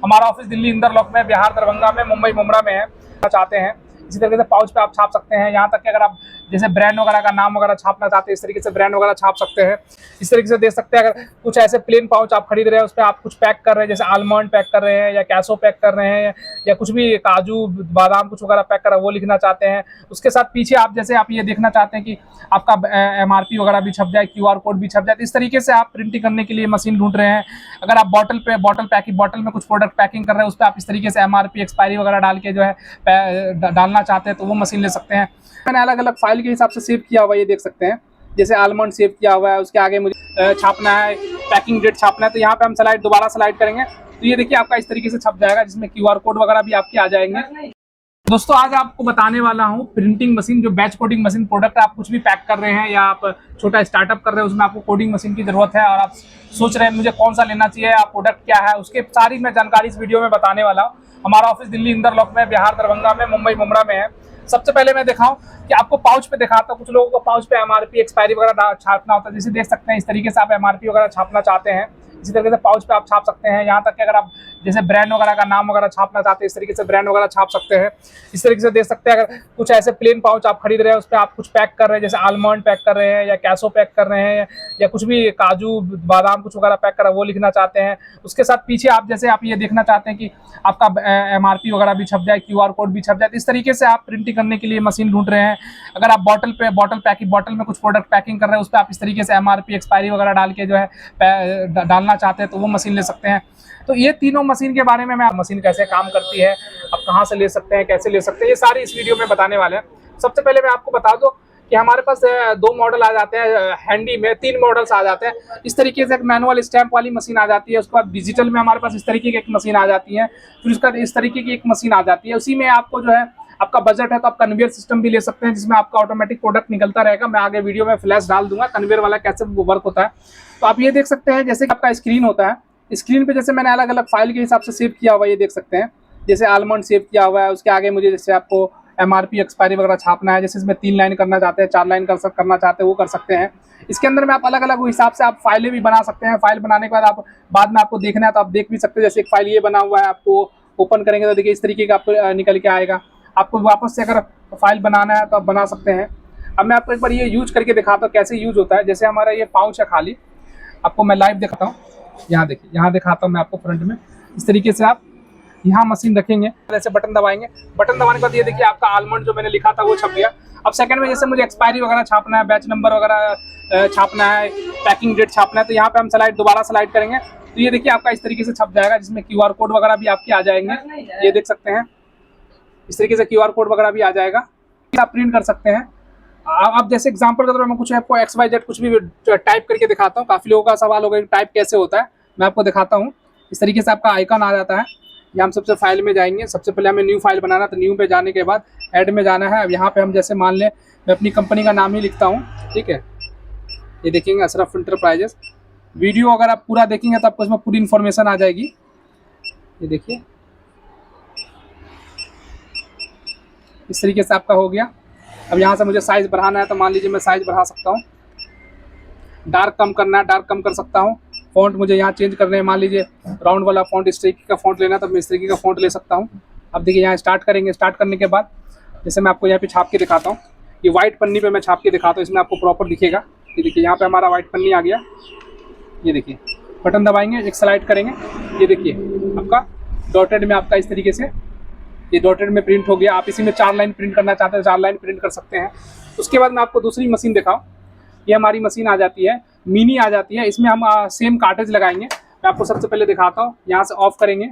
हमारा office Delhi Inder lock में, बिहार दरभंगा में, मुंबई मुमरा में है। चाहते हैं इसी तरीके से पाउच पे आप छाप सकते हैं। यहाँ तक कि अगर आप जैसे ब्रांड वगैरह का नाम वगैरह छापना चाहते हैं, इस तरीके से ब्रांड वगैरह छाप सकते हैं। इस तरीके से देख सकते हैं। अगर कुछ ऐसे प्लेन पाउच आप खरीद रहे हैं, उस पर आप कुछ पैक कर रहे हैं, जैसे आलमंड पैक कर रहे हैं या कैसो पैक कर रहे हैं या कुछ भी काजू बादाम कुछ वगैरह पैक कर रहे हैं, वो लिखना चाहते हैं। उसके साथ पीछे आप जैसे आप ये देखना चाहते हैं कि आपका MRP वगैरह भी छप जाए, QR कोड भी छप जाए। इस तरीके से आप प्रिंटिंग करने के लिए मशीन ढूंढ रहे हैं। अगर आप बॉटल में कुछ प्रोडक्ट पैकिंग कर रहे हैं, उस पर आप इस तरीके से MRP एक्सपायरी वगैरह डाल के जो है डालना चाहते हैं तो वो मशीन ले सकते हैं। मैंने अलग अलग फाइल के हिसाब से सेव किया हुआ ये देख सकते हैं। जैसे आलमंड सेव किया हुआ है, उसके आगे मुझे छापना है, पैकिंग डेट छापना है, तो यहाँ पे हम दोबारा स्लाइड करेंगे तो ये देखिए आपका इस तरीके से छप जाएगा, जिसमें QR कोड वगैरह भी आपके आ जाएंगे। दोस्तों आज आपको बताने वाला हूँ प्रिंटिंग मशीन, जो बैच कोडिंग मशीन प्रोडक्ट आप कुछ भी पैक कर रहे हैं या आप छोटा स्टार्टअप कर रहे हैं, उसमें आपको कोडिंग मशीन की जरूरत है और आप सोच रहे हैं मुझे कौन सा लेना चाहिए, आप प्रोडक्ट क्या है, उसके सारी मैं जानकारी इस वीडियो में बताने वाला हूँ। हमारा ऑफिस दिल्ली इंदर लॉक में, बिहार दरभंगा में, मुंबई मुमरा में है। सबसे पहले मैं दिखाऊं कि आपको पाउच पे दिखाता हूँ। कुछ लोगों को पाउच पे MRP एक्सपायरी वगैरह छापना होता है, जैसे देख सकते हैं इस तरीके से आप MRP वगैरह छापना चाहते हैं, इसी तरीके से पाउच पे आप छाप सकते हैं। यहाँ तक कि अगर आप जैसे ब्रांड वगैरह का नाम वगैरह छापना चाहते हैं, इस तरीके से ब्रांड वगैरह छाप सकते हैं। इस तरीके से देख सकते हैं। अगर कुछ ऐसे प्लेन पाउच आप खरीद रहे हैं, उस पर आप कुछ पैक कर रहे हैं, जैसे आलमंड पैक कर रहे हैं या कैसो पैक कर रहे हैं या कुछ भी काजू बादाम कुछ वगैरह पैक कर रहे हैं, वो लिखना चाहते हैं। उसके साथ पीछे आप जैसे आप ये देखना चाहते हैं कि आपका MRP वगैरह भी छप जाए, QR कोड भी छप जाए। इस तरीके से आप प्रिंटिंग करने के लिए मशीन ढूंढ रहे हैं। अगर आप बॉटल में कुछ प्रोडक्ट पैकिंग कर रहे हैं, उस पर आप इस तरीके से MRP एक्सपायरी वगैरह डाल के जो है डालना चाहते हैं तो वो मशीन ले सकते हैं। तो ये तीनों मशीन के बारे में मैं मशीन कैसे काम करती है, आप कहाँ से ले सकते हैं, कैसे ले सकते हैं, ये सारी इस वीडियो में बताने वाले हैं। सबसे पहले मैं आपको बता दूं कि हमारे पास 2 मॉडल आ जाते हैं हैंडी में, 3 मॉडल्स आ जाते हैं। इस तरीके से एक मैनुअल स्टैंप वाली मशीन आ जाती है, उसके बाद डिजिटल में हमारे पास इस तरीके की एक मशीन आ जाती है, फिर उसके बाद इस तरीके की एक मशीन आ जाती है। उसी में आपको जो है आपका बजट है तो आप कन्वेयर सिस्टम भी ले सकते हैं, जिसमें आपका ऑटोमेटिक प्रोडक्ट निकलता रहेगा। मैं आगे वीडियो में फ्लैश डाल दूंगा कन्वेयर वाला कैसे वो वर्क होता है। तो आप ये देख सकते हैं जैसे आपका स्क्रीन होता है, स्क्रीन पे जैसे मैंने अलग अलग फाइल के हिसाब से सेव किया हुआ ये देख सकते हैं। जैसे आलमंड सेव किया हुआ है, उसके आगे मुझे जैसे आपको MRP एक्सपायरी वगैरह छापना है, जैसे इसमें 3 लाइन करना चाहते हैं, 4 लाइन करना चाहते हैं, वो कर सकते हैं। इसके अंदर में आप अलग अलग हिसाब से आप फाइलें भी बना सकते हैं। फाइल बनाने के बाद आप बाद में आपको देखना है तो आप देख भी सकते हैं। जैसे एक फाइल ये बना हुआ है, आपको ओपन करेंगे तो देखिए इस तरीके का आपको निकल के आएगा। आपको वापस से अगर फाइल बनाना है तो आप बना सकते हैं। अब मैं आपको एक बार ये यूज करके दिखाता हूँ कैसे यूज होता है। जैसे हमारा ये पाउच है खाली, आपको मैं लाइव दिखाता हूँ। यहाँ देखिए, यहाँ दिखाता हूँ मैं आपको फ्रंट में। इस तरीके से आप यहाँ मशीन रखेंगे, ऐसे बटन दबाएंगे, बटन दबाने के बाद ये देखिए आपका आलमंड जो मैंने लिखा था वो छप गया। अब सेकंड में जैसे मुझे एक्सपायरी वगैरह छापना है, बैच नंबर वगैरह छापना है, पैकिंग डेट छापना है, तो यहाँ पे हम दोबारा स्लाइड करेंगे तो ये देखिए आपका इस तरीके से छप जाएगा, जिसमें QR कोड वगैरह भी आपके आ जाएंगे। ये देख सकते हैं इस तरीके से QR कोड वगैरह भी आ जाएगा, आप प्रिंट कर सकते हैं। आप जैसे एग्जांपल के तौर पर मैं कुछ आपको XYZ कुछ भी टाइप करके दिखाता हूँ। काफ़ी लोगों का सवाल होगा टाइप कैसे होता है, मैं आपको दिखाता हूँ। इस तरीके से आपका आइकन आ जाता है। ये हम सबसे फाइल में जाएंगे, सबसे पहले हमें न्यू फाइल बनाना, तो न्यू पे जाने के बाद ऐड में जाना है। अब यहाँ पे हम जैसे मान लें मैं अपनी कंपनी का नाम ही लिखता हूँ, ठीक है। ये देखेंगे अशरफ इंटरप्राइजेस। वीडियो अगर आप पूरा देखेंगे तो आपको इसमें पूरी इन्फॉर्मेशन आ जाएगी। ये देखिए इस तरीके से आपका हो गया। अब यहाँ से मुझे साइज़ बढ़ाना है तो मान लीजिए मैं साइज़ बढ़ा सकता हूँ। डार्क कम करना है, डार्क कम कर सकता हूँ। फ़ॉन्ट मुझे यहाँ चेंज करने हैं, मान लीजिए राउंड वाला फ़ॉन्ट इस तरीके का फ़ॉन्ट लेना है तो मैं इस तरीके का फ़ॉन्ट ले सकता हूँ। अब देखिए यहाँ स्टार्ट करेंगे, स्टार्ट करने के बाद जैसे मैं आपको यहाँ पे छाप के दिखाता हूँ। ये वाइट पन्नी पे मैं छाप के दिखाता हूँ, इसमें आपको प्रॉपर दिखेगा। ये देखिए यहाँ पे हमारा वाइट पन्नी आ गया। ये देखिए बटन दबाएंगे, एक स्लाइड करेंगे, ये देखिए आपका डॉटेड में आपका इस तरीके से ये डॉटेड में प्रिंट हो गया। आप इसी में 4 लाइन प्रिंट करना चाहते हैं, 4 लाइन प्रिंट कर सकते हैं। उसके बाद मैं आपको दूसरी मशीन दिखाऊँ। ये हमारी मशीन आ जाती है, मिनी आ जाती है। इसमें हम सेम कार्ट्रिज लगाएंगे। मैं आपको सबसे पहले दिखाता हूँ। यहाँ से ऑफ करेंगे,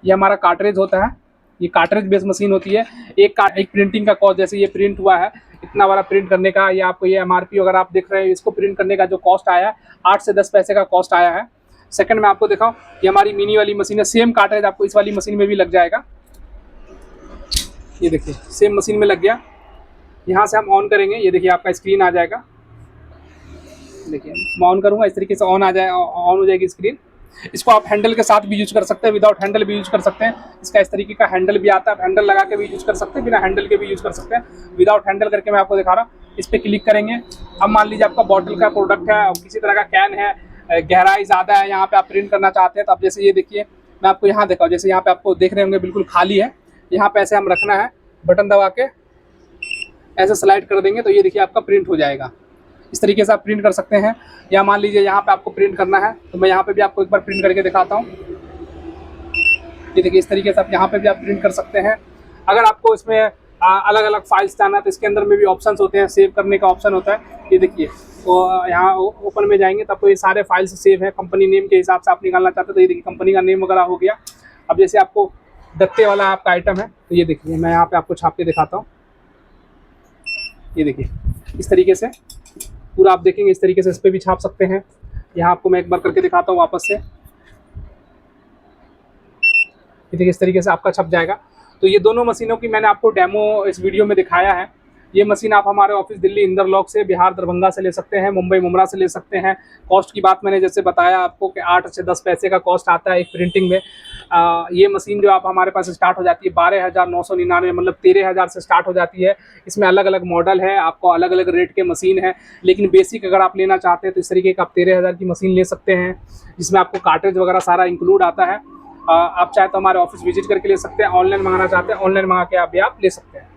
ये हमारा कार्ट्रिज होता है। ये कार्ट्रिज बेस्ड मशीन होती है। एक प्रिंटिंग का कॉस्ट, जैसे ये प्रिंट हुआ है इतना बड़ा प्रिंट करने का, ये आपको ये MRP अगर आप देख रहे हैं, इसको प्रिंट करने का जो कॉस्ट आया है 8 से 10 पैसे का कॉस्ट आया है। सेकंड में आपको दिखाऊँ, ये हमारी मिनी वाली मशीन है। सेम कार्ट्रिज आपको इस वाली मशीन में भी लग जाएगा। ये देखिए सेम मशीन में लग गया। यहाँ से हम ऑन करेंगे, ये देखिए आपका स्क्रीन आ जाएगा। देखिए मैं ऑन करूँगा, इस तरीके से ऑन हो जाएगी स्क्रीन। इसको आप हैंडल के साथ भी यूज कर सकते हैं, विदाउट हैंडल भी यूज कर सकते हैं। इसका इस तरीके का हैंडल भी आता है, आप हैंडल लगा के भी यूज कर सकते हैं, बिना हैंडल के भी यूज कर सकते हैं। विदाउट हैंडल करके मैं आपको दिखा रहा हूँ। इस पर क्लिक करेंगे। अब मान लीजिए आपका बॉटल का प्रोडक्ट है और किसी तरह का कैन है, गहराई ज़्यादा है, यहाँ पे आप प्रिंट करना चाहते हैं तो आप जैसे ये देखिए मैं आपको यहाँ दिखाऊँ, जैसे यहाँ पे आपको देख रहे होंगे बिल्कुल खाली है, यहाँ पे ऐसे हम रखना है, बटन दबा के ऐसे स्लाइड कर देंगे तो ये देखिए आपका प्रिंट हो जाएगा। इस तरीके से आप प्रिंट कर सकते हैं। या मान लीजिए यहाँ पे आपको प्रिंट करना है तो मैं यहाँ पे भी आपको एक बार प्रिंट करके दिखाता हूँ। ये देखिए इस तरीके से आप यहाँ पे भी आप प्रिंट कर सकते हैं। अगर आपको इसमें अलग अलग फाइल्स जाना है तो इसके अंदर में भी ऑप्शंस होते हैं, सेव करने का ऑप्शन होता है। ये देखिए तो यहाँ ओपन में जाएंगे तो आपको ये सारे फाइल्स सेव है। कंपनी नेम के हिसाब से आप निकालना चाहते हैं तो ये देखिए कंपनी का नेम वगैरह हो गया। अब जैसे आपको दत्ते वाला आपका आइटम है तो ये देखिए मैं यहाँ पे आपको छाप के दिखाता हूँ। ये देखिए इस तरीके से पूरा आप देखेंगे, इस तरीके से इस पर भी छाप सकते हैं। यहाँ आपको मैं एक बार करके दिखाता हूँ वापस से। ये देखिए इस तरीके से आपका छप जाएगा। तो ये दोनों मशीनों की मैंने आपको डेमो इस वीडियो में दिखाया है। ये मशीन आप हमारे ऑफिस दिल्ली इंदरलॉक से, बिहार दरभंगा से ले सकते हैं, मुंबई मुमरा से ले सकते हैं। कॉस्ट की बात मैंने जैसे बताया आपको कि 8 से 10 पैसे का कॉस्ट आता है एक प्रिंटिंग में। ये मशीन जो आप हमारे पास स्टार्ट हो जाती है 12,999, मतलब 13,000 से स्टार्ट हो जाती है। इसमें अलग अलग मॉडल है, आपको अलग अलग रेट के मशीन है, लेकिन बेसिक अगर आप लेना चाहते हैं तो इस तरीके का आप 13,000 की मशीन ले सकते हैं, जिसमें आपको कार्ट्रिज वगैरह सारा इंक्लूड आता है। आप चाहे तो हमारे ऑफिस विजिट करके ले सकते हैं, ऑनलाइन मंगाना चाहते हैं ऑनलाइन मंगा के आप ले सकते हैं।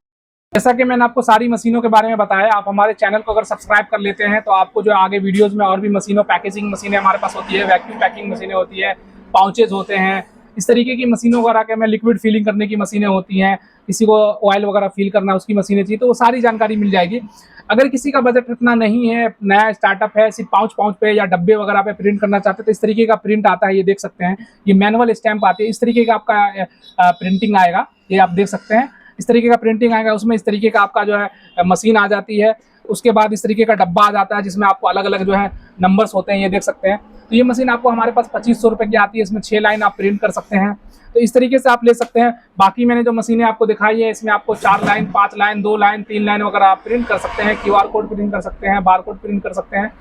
जैसा कि मैंने आपको सारी मशीनों के बारे में बताया, आप हमारे चैनल को अगर सब्सक्राइब कर लेते हैं तो आपको जो आगे वीडियोस में और भी मशीनों, पैकेजिंग मशीनें हमारे पास होती है, वैक्यूम पैकिंग मशीनें होती है, पाउचेज होते हैं, इस तरीके की मशीनों वगैरह के में लिक्विड फिलिंग करने की मशीनें होती हैं, किसी को ऑयल वगैरह फिल करना उसकी मशीनें चाहिए तो वो सारी जानकारी मिल जाएगी। अगर किसी का बजट इतना नहीं है, नया स्टार्टअप है, सिर्फ पाउच पे या डब्बे वगैरह पे प्रिंट करना चाहते हैं तो इस तरीके का प्रिंट आता है। ये देख सकते हैं, ये मैनुअल स्टैंप आती है, इस तरीके का आपका प्रिंटिंग आएगा। ये आप देख सकते हैं इस तरीके का प्रिंटिंग आएगा। उसमें इस तरीके का आपका जो है मशीन आ जाती है। उसके बाद इस तरीके का डब्बा आ जाता है जिसमें आपको अलग अलग जो है नंबर्स होते हैं, ये देख सकते हैं। तो ये मशीन आपको हमारे पास 2500 रुपये की आती है। इसमें 6 लाइन आप प्रिंट कर सकते हैं, तो इस तरीके से आप ले सकते हैं। बाकी मैंने जो मशीनें आपको दिखाई है इसमें आपको 4 लाइन, 5 लाइन, 2 लाइन, 3 लाइन वगैरह आप प्रिंट कर सकते हैं। QR कोड प्रिंट कर सकते हैं, बार कोड प्रिंट कर सकते हैं।